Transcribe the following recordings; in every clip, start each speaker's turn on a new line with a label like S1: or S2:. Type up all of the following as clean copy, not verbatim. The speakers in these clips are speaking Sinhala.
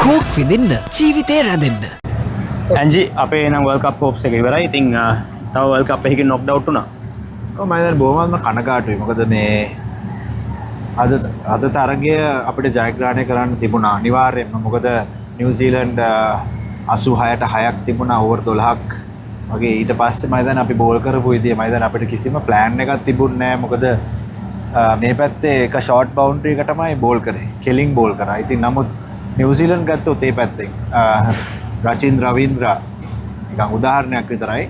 S1: කෝක් විඳින්න ජීවිතේ රැඳෙන්න.
S2: ඇන්ජි අපේ නම් වර්ල්ඩ් කප් හොප්ස් එක ඉවරයි. ඉතින් තව වර්ල්ඩ් කප් එකකින් නොක්ඩ් අවුට් වුණා.
S3: මම දැන් බොහොමත්ම කනගාටුයි. මොකද මේ අද තරගය අපිට ජයග්‍රහණය කරන්න තිබුණා අනිවාර්යයෙන්ම. මොකද නිව්සීලන්ඩ් 86ට 6ක් තිබුණා ඕවර් 12ක් වගේ. ඊට පස්සේ මම දැන් අපි බෝල් කරපු විදිය මම දැන් අපිට කිසිම ප්ලෑන් එකක් තිබුණේ නැහැ. මොකද මේ පැත්තේ එක ෂෝට් බවුන්ඩරි එක තමයි බෝල් කරේ. කෙලින් බෝල් කරා. ඉතින් නමුත් නිව්සීලන්ඩ් ගත්තොත් ඒ පැත්තෙන් රචින් රවීන්ද්‍ර නිකන් උදාහරණයක් විතරයි.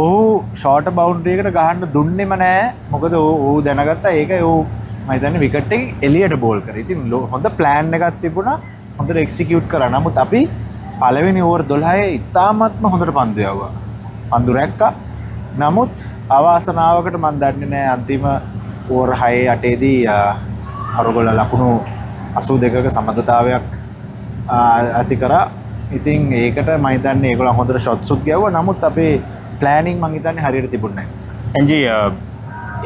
S3: ඔහු ෂෝට් බවුන්ඩරි එකට ගහන්න දුන්නෙම නැහැ. මොකද ඔහු දැනගත්තා ඒක ඔහු මම හිතන්නේ විකට් එක එළියට බෝල් කරා. ඉතින් හොඳ ප්ලෑන් එකක් තිබුණා. හොඳට එක්සිකියුට් කරා. නමුත් අපි පළවෙනි ඕවර් 12 ඉතාමත්ම හොඳට පන්දු යවුවා. පන්දු රැක්කා. නමුත් අවාසනාවකට මම දන්නේ නැහැ අන්තිම ඕවර් 6 8ේදී අරගොල්ල ලකුණු 82ක සමතතාවයක් ඇති කරා. ඉතින් ඒකට මම හිතන්නේ ඒගොල්ලෝ හොඳට ෂොට්ස් උත් ගැවුවා. නමුත් අපේ ප්ලෑනින් මම හිතන්නේ හරියට තිබුණේ නැහැ.
S2: ඇන්ජි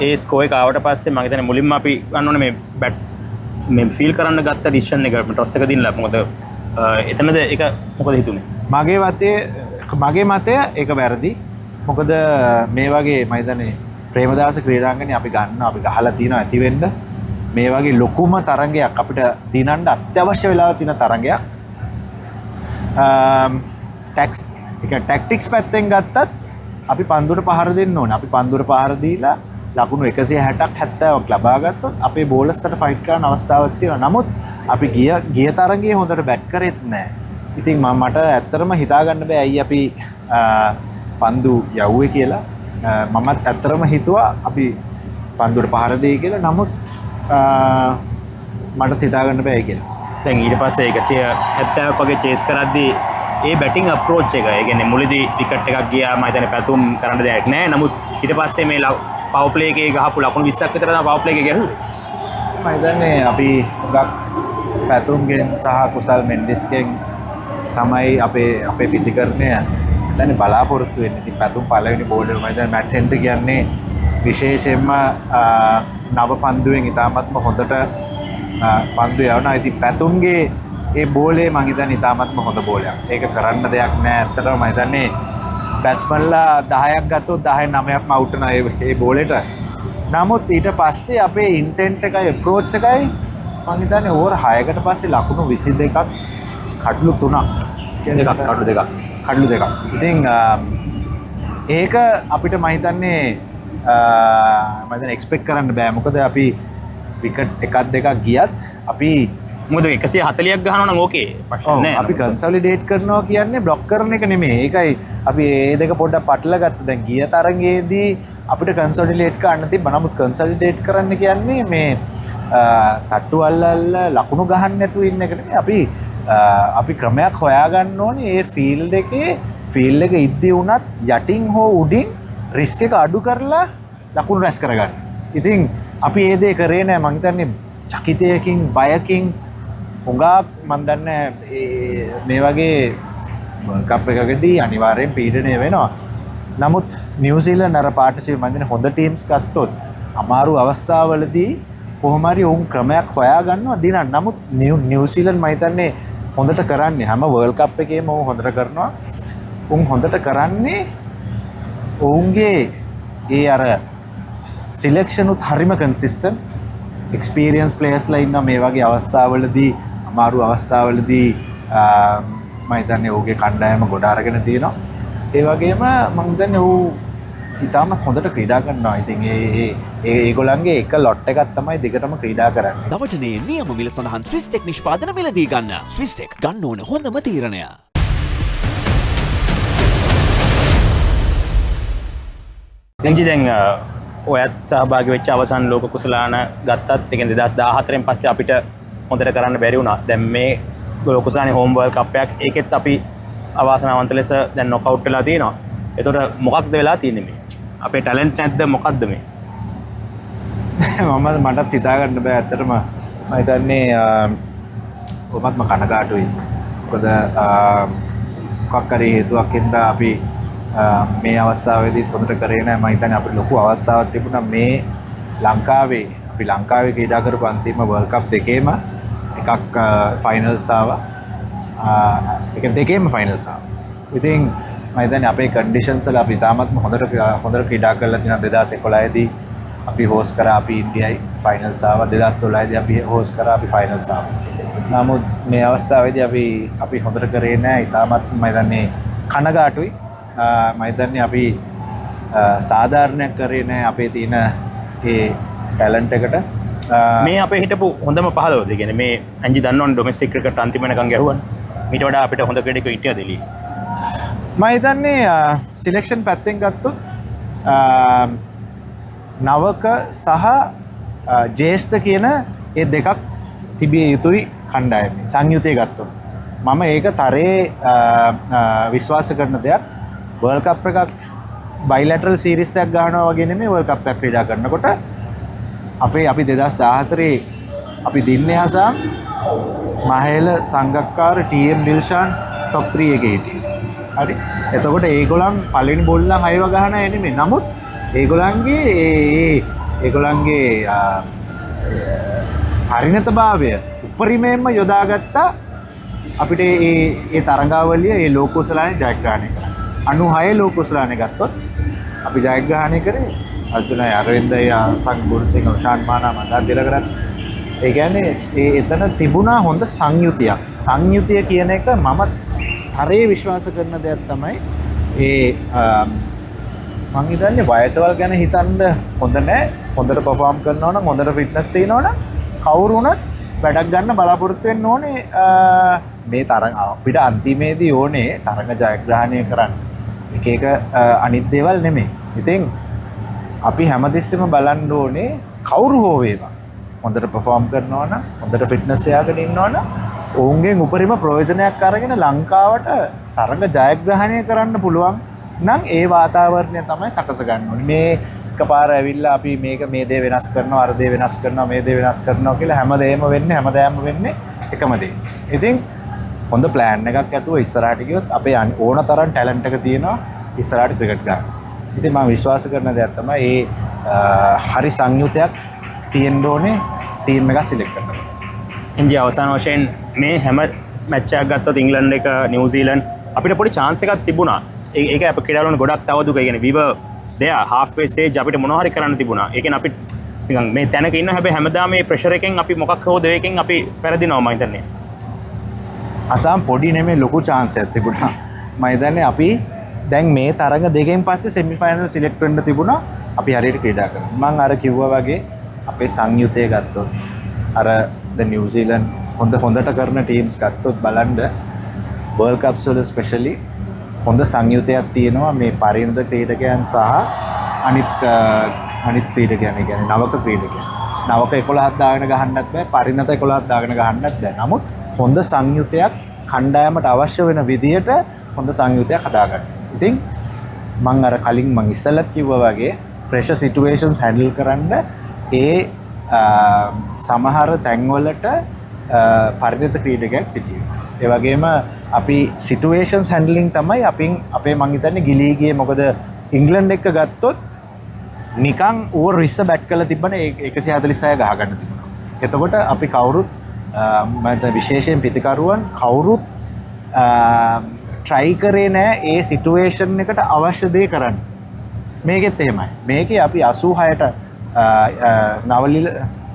S2: ඒ ස්කෝර් එක ආවට පස්සේ මම හිතන්නේ මුලින්ම අපි ගන්න ඕනේ මේ බැට් මේ ෆීල් කරන්න ගත්ත ඩිසිෂන් එක ටොස් එක දිනලා. මොකද එතනද ඒක මොකද හිතුනේ?
S3: මගේ මතය ඒක වැරදි. මොකද මේ වගේ මම හිතන්නේ ප්‍රේමදාස ක්‍රීඩාංගනේ අපි ගහලා තියෙනවා ඇති වෙන්න. මේ වගේ ලොකුම තරඟයක් අපිට දිනන්න අත්‍යවශ්‍ය වෙලාව තියෙන තරඟයක්. ටැක්ටික්ස් පැත්තෙන් ගත්තත් අපි පන්දුවට පහර දෙන්න ඕනේ. අපි පන්දුවට පහර දීලා ලකුණු 160ක් 70ක් ලබා ගත්තොත් අපේ බෝලර්ස්ට ෆයිට් කරන්න අවස්ථාවක් තියෙනවා. නමුත් අපි ගිය තරඟයේ හොඳට බැට් කරෙත් නැහැ. ඉතින් මට ඇත්තටම හිතා ගන්න බෑ ඇයි අපි පන්දු යවුවේ කියලා. මමත් ඇත්තටම හිතුවා අපි පන්දුවට පහර දෙයි කියලා. නමුත් මට හිතා ගන්න බෑ කියලා.
S2: දැන් ඊට පස්සේ 170ක් වගේ චේස් කරද්දී ඒ බැටිං අප්‍රෝච් එක, ඒ කියන්නේ මුලදී විකට් එකක් ගියා මම හිතන්නේ පැතුම් කරන්න දෙයක් නැහැ. නමුත් ඊට පස්සේ මේ පවර් ප්ලේ එකේ ගහපු ලකුණු 20ක් විතර තමයි පවර් ප්ලේ එකේ ගැහුවේ.
S3: මම හිතන්නේ අපි ගක් පැතුම්ගෙන් සහ කුසල් මෙන්ඩිස්ගෙන් තමයි අපේ පිටිකරණය දැන් බලාපොරොත්තු වෙන්නේ. ඉතින් පැතුම් පළවෙනි බෝලර් මම හිතන්නේ මැට් හෙන්රි කියන්නේ විශේෂයෙන්ම නව පන්දුවෙන් ඉතාමත්ම හොඳට පන්දු යවනවා. ඉතින් පැතුම්ගේ ඒ බෝලේ මම හිතන්නේ ඉතාමත්ම හොඳ බෝලයක්. ඒක කරන්න දෙයක් නෑ. ඇත්තටම මම හිතන්නේ බැට්ස්මන්ලා 10ක් ගත්තොත් 10න් 9ක්ම අවුට් වෙනවා ඒ බෝලෙට. නමුත් ඊට පස්සේ අපේ ඉන්ටෙන්ට් එකයි අප්‍රෝච් එකයි මම හිතන්නේ ඕවර් 6කට පස්සේ ලකුණු 22ක් කඩලු 3ක් කියන්නේ කඩලු දෙකක්. ඉතින් ඒක අපිට මම හිතන්නේ එක්ස්පෙක්ට් කරන්න බෑ. මොකද අපි විකට් එකක් දෙකක් ගියත් අපි
S2: මොකද 140ක් ගහනවා නම් ඕකේ ප්‍රශ්න නෑ.
S3: අපි කන්සොලිඩේට් කරනවා කියන්නේ බ්ලොක් කරන එක නෙමෙයි. ඒකයි අපි මේ දෙක පොඩ්ඩක් පටලලා ගත්තා. දැන් ගිය තරඟයේදී අපිට කන්සොලිඩේට් කරන්න තිබ්බා. නමුත් කන්සොලිඩේට් කරන්න කියන්නේ මේ තට්ටු අල්ලල්ල ලකුණු ගහන්න නැතුව ඉන්න එක නෙමෙයි. අපි ක්‍රමයක් හොයාගන්න ඕනේ. ඒ ෆීල්ඩ් එක ඉද්දී වුණත් යටින් හෝ උඩින් රිස්ක් එක අඩු කරලා ලකුණු රැස් කරගන්න. ඉතින් අපි ඒ දේ කරේ නෑ. මං හිතන්නේ චකිතයකින් බයකින් හුඟක් මන් දන්නේ මේ වගේ කප් එකකදී අනිවාර්යෙන් පීඩනය වෙනවා. නමුත් නිව්සීලන්ඩ් අර පාර්ට්නර්ෂිප් මන් දන්නේ හොඳ ටීම්ස් ගත්තොත් අමාරු අවස්ථාවලදී කොහොම හරි උන් ක්‍රමයක් හොයා ගන්නවා දිනන්න. නමුත් නිව්සීලන්ඩ් මම හිතන්නේ හොඳට කරන්නේ හැම වර්ල්ඩ් කප් එකේම උන් හොඳට කරනවා. උන් හොඳට කරන්නේ ඔවුන්ගේ ඒ අර සිලෙක්ෂන් උත් හරිම කන්සිස්ටන්ට්. එක්ස්පීරියන්ස් ප්ලේයර්ස්ලා ඉන්නවා මේ වගේ අවස්ථාවලදී අමාරු අවස්ථාවලදී මම හිතන්නේ ඔහුගේ කණ්ඩායම ගොඩ අරගෙන තියෙනවා. ඒ වගේම මම හිතන්නේ ඔහු ඉතාමත් හොඳට ක්‍රීඩා කරනවා. ඉතින් ඒගොල්ලන්ගේ එක ලොට් එකක් තමයි දිගටම ක්‍රීඩා කරන්නේ.
S1: දවටනේ නියම මිල සඳහන් ස්විස්ටෙක් නිෂ්පාදන මිලදී ගන්න. ස්විස්ටෙක් ගන්න ඕන හොඳම තීරණය.
S2: දැන් ඔයත් සහභාගී වෙච්ච අවසන් ලෝක කුසලාන ගත්තත් ඒ කියන්නේ 2014න් පස්සේ අපිට හොඳට කරන්න බැරි වුණා. දැන් මේ ලෝක කුසලානේ හෝම් වර්ල්ඩ් කප් එකක් ඒකෙත් අපි අවාසනාවන්ත ලෙස දැන් නොක් අවුට් වෙලා තියෙනවා. ඒතකොට මොකක්ද වෙලා තියෙන්නේ මේ? අපේ ටැලන්ට් නැද්ද මොකක්ද මේ?
S3: මටත් හිතා ගන්න බෑ ඇත්තටම. මම හිතන්නේ කොහොමත්ම කනගාටුයි. මොකද මොකක් හරි හේතුවක් හින්දා අපි මේ අවස්ථාවේදී හොඳට කරේ නැහැ. මම හිතන්නේ අපිට ලොකු අවස්ථාවක් තිබුණා මේ ලංකාවේ අපි ලංකාවේ ක්‍රීඩා කරපු අන්තිම වර්ල්ඩ් කප් දෙකේම එකක් ෆයිනල්ස් ආවා. ඒක දෙකේම ෆයිනල්ස් ආවා. ඉතින් මම හිතන්නේ අපේ කන්ඩිෂන්ස් වල අපි තාමත්ම හොඳට ක්‍රීඩා කරලා තියෙනවා. 2011 දී අපි හෝස් කරා අපි ඉන්දියයි ෆයිනල්ස් ආවා. 2012 දී අපි හෝස් කරා අපි ෆයිනල්ස් ආවා. නමුත් මේ අවස්ථාවේදී අපි හොඳට කරේ නැහැ. ඊටමත් මම හිතන්නේ කනගාටුයි. මම හිතන්නේ අපි සාධාරණයක් කරේ නැහැ අපේ තියෙන ඒ ටැලන්ට් එකට.
S2: මේ අපේ හිටපු හොඳම 15ද කියන්නේ මේ අංජි දන්නවනේ ඩොමෙස්ටික් ක්‍රිකට් අන්තිම වෙනකන් ගැහුවා. ඊට වඩා අපිට හොඳ ක්‍රීඩකයෝ හිටියද එළියේ?
S3: මම හිතන්නේ සිලෙක්ෂන් පැත්තෙන් ගත්තොත් නවක සහ ජේෂ්ඨ කියන ඒ දෙකක් තිබිය යුතුයි කණ්ඩායමේ සංයුතිය ගත්තොත්. මම ඒක තරේ විශ්වාස කරන දෙයක්. වර්ල්ඩ් කප් එකක් බයිලැටරල් සීරීස් එකක් ගන්නවා වගේ නෙමෙයි වර්ල්ඩ් කප් එකක් ක්‍රීඩා කරනකොට අපි 2014 අපි දින්නේ හසම් මහේල සංගක්කාර ටීඑම් ඩිල්ෂාන් টপ 3 එකේ හිටියේ. හරි. එතකොට ඒගොල්ලන් පළවෙනි බෝල්ලන් 6ව ගහන අය නෙමෙයි. නමුත් ඒගොල්ලන්ගේ පරිණතභාවය උපරිමයෙන්ම යොදාගත්තා අපිට ඒ තරඟාවලිය ඒ ලෝකෝසලානේ ජයග්‍රහණය කරා. 96 ලෝකෝසලානේ ගත්තොත් අපි ජයග්‍රහණය කරේ අර්ජුනයි අරවින්දයි සංගුරුසිංහ උෂාන් මානා මන්දා තිලකරත්. ඒ කියන්නේ එතන තිබුණා හොඳ සංයුතියක්. සංයුතිය කියන එක මම තරේ විශ්වාස කරන දෙයක් තමයි මං හිතන්නේ වයසවල් ගැන හිතන්න හොඳ නැහැ. හොඳට පර්ෆෝම් කරනවා නම් හොඳට ෆිට්නස් තියෙනවා නම් කවුරු වුණත් වැඩක් ගන්න බලාපොරොත්තු වෙන්න ඕනේ. මේ තරඟ අපිට අන්තිමේදී ඕනේ තරඟ ජයග්‍රහණය කරන්න. එක අනිත් දේවල් නෙමෙයි. ඉතින් අපි හැමතිස්සෙම බලන්න ඕනේ කවුරු හෝ වේවා හොඳට පර්ෆෝම් කරනවා නම් හොඳට ෆිට්නස් තියාගෙන ඉන්නවා නම් ඔවුන්ගෙන් උපරිම ප්‍රයෝජනයක් අරගෙන ලංකාවට තරඟ ජයග්‍රහණය කරන්න පුළුවන් නම් ඒ වාතාවරණය තමයි සකස ගන්න ඕනේ. මේ එකපාර ඇවිල්ලා අපි මේ දේ වෙනස් කරනවා අර දේ වෙනස් කරනවා මේ දේ වෙනස් කරනවා කියලා හැමදේම වෙන්නේ එකම දේ. ඉතින් හොඳ ප්ලෑන් එකක් ඇතුව ඉස්සරහට ගියොත් අපේ ඕන තරම් ටැලන්ට් එක තියෙනවා ඉස්සරහට ක්‍රිකට් ගන්න. ඉතින් මම විශ්වාස කරන දෙයක් තමයි හරි සංයුතයක් තියෙන්න ඕනේ ටීම් එකක් සිලෙක්ට් කරනකොට.
S2: ඉන්දියාව අවසාන වශයෙන් මේ හැම මැච් එකක් ගත්තොත් ඉංග්ලන්ඩ් එක නිව්සීලන්ඩ් අපිට පොඩි chance එකක් තිබුණා. ඒක අපේ ක්‍රීඩාවලුන් ගොඩක් තවදුක. ඒ කියන්නේ we were there halfway stage අපිට මොනවා හරි කරන්න තිබුණා. ඒ කියන්නේ අපි නිකන් මේ තැනක ඉන්න හැබැයි හැමදාම මේ ප්‍රෙෂර් එකෙන් අපි මොකක් හෝ දෙයකින් අපි පෙරදිනවා මම හිතන්නේ.
S3: අසම් පොඩි නෙමෙයි ලොකු chance එකක් තිබුණා. මම හිතන්නේ අපි දැන් මේ තරඟ දෙකෙන් පස්සේ semi final select වෙන්න තිබුණා. අපි හරියට ක්‍රීඩා කරා. මම අර කිව්වා වගේ අපේ සංයුතය ගත්තොත් අර ද නිව්සීලන්ඩ් හොඳට කරන ටීම්ස් ගත්තොත් බලන්න වර්ල්ඩ් කප්ස් වල ස්පෙෂලි හොඳ සංයුතයක් තියෙනවා මේ පරිණත ක්‍රීඩකයන් සහ අනිත් ක්‍රීඩකයන්. ඒ කියන්නේ නවක ක්‍රීඩකයන්. නවක 11ක් දාගෙන ගහන්නත් බෑ. පරිණත 11ක් දාගෙන ගහන්නත් බෑ. නමුත් හොඳ සංයුතයක් කණ්ඩායමට අවශ්‍ය වෙන විදියට හොඳ සංයුතයක් හදාගන්න. ඉතින් මම අර කලින් මම ඉස්සෙල්ලත් කිව්වා වගේ ප්‍රෙෂර් සිටුේෂන්ස් හැන්ඩල් කරන්න සමහර තැන්වලට පරිණත ක්‍රීඩකයෙක් සිටිය. ඒ වගේම අපි සිටුේෂන්ස් හැන්ඩලින් තමයි අපේ මං හිතන්නේ ගිලී ගියේ. මොකද ඉංග්ලන්ඩ් එක්ක ගත්තොත් නිකන් ඕවර් 20 බැට් කරලා තිබ්බනේ 146 ගහ ගන්න තිබුණා. එතකොට අපි කවුරුත් මම විශේෂයෙන් පිටිකරුවන් කවුරුත් try කරේ නෑ ඒ සිටුේෂන් එකට අවශ්‍ය දේ කරන්න. මේකෙත් එහෙමයි. මේකේ අපි 86ට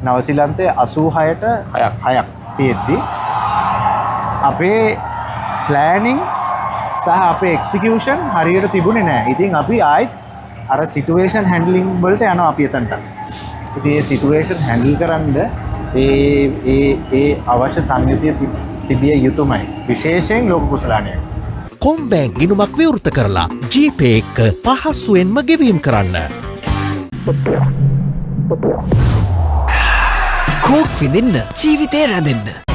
S3: නවසීලන්තයේ 86ට 6ක් තියෙද්දි අපේ ප්ලෑනින් සහ අපේ එක්සිකියුෂන් හරියට තිබුණේ නැහැ. ඉතින් අපි ආයෙත් අර සිටුේෂන් හැන්ඩලින් වලට යනවා අපි එතනට. ඉතින් ඒ සිටුේෂන් හැන්ඩල් කරන්න ඒ අවශ්‍ය සංයුතිය තිබිය යුතුමයි. විශේෂයෙන් ලෝක කුසලානය.
S4: කොම්බෑන් ගිණුමක් විවෘත කරලා ජීපේ එක්ක පහසුවෙන්ම ගෙවීම් කරන්න. කෝක් විඳින්න ජීවිතේ රැඳෙන්න.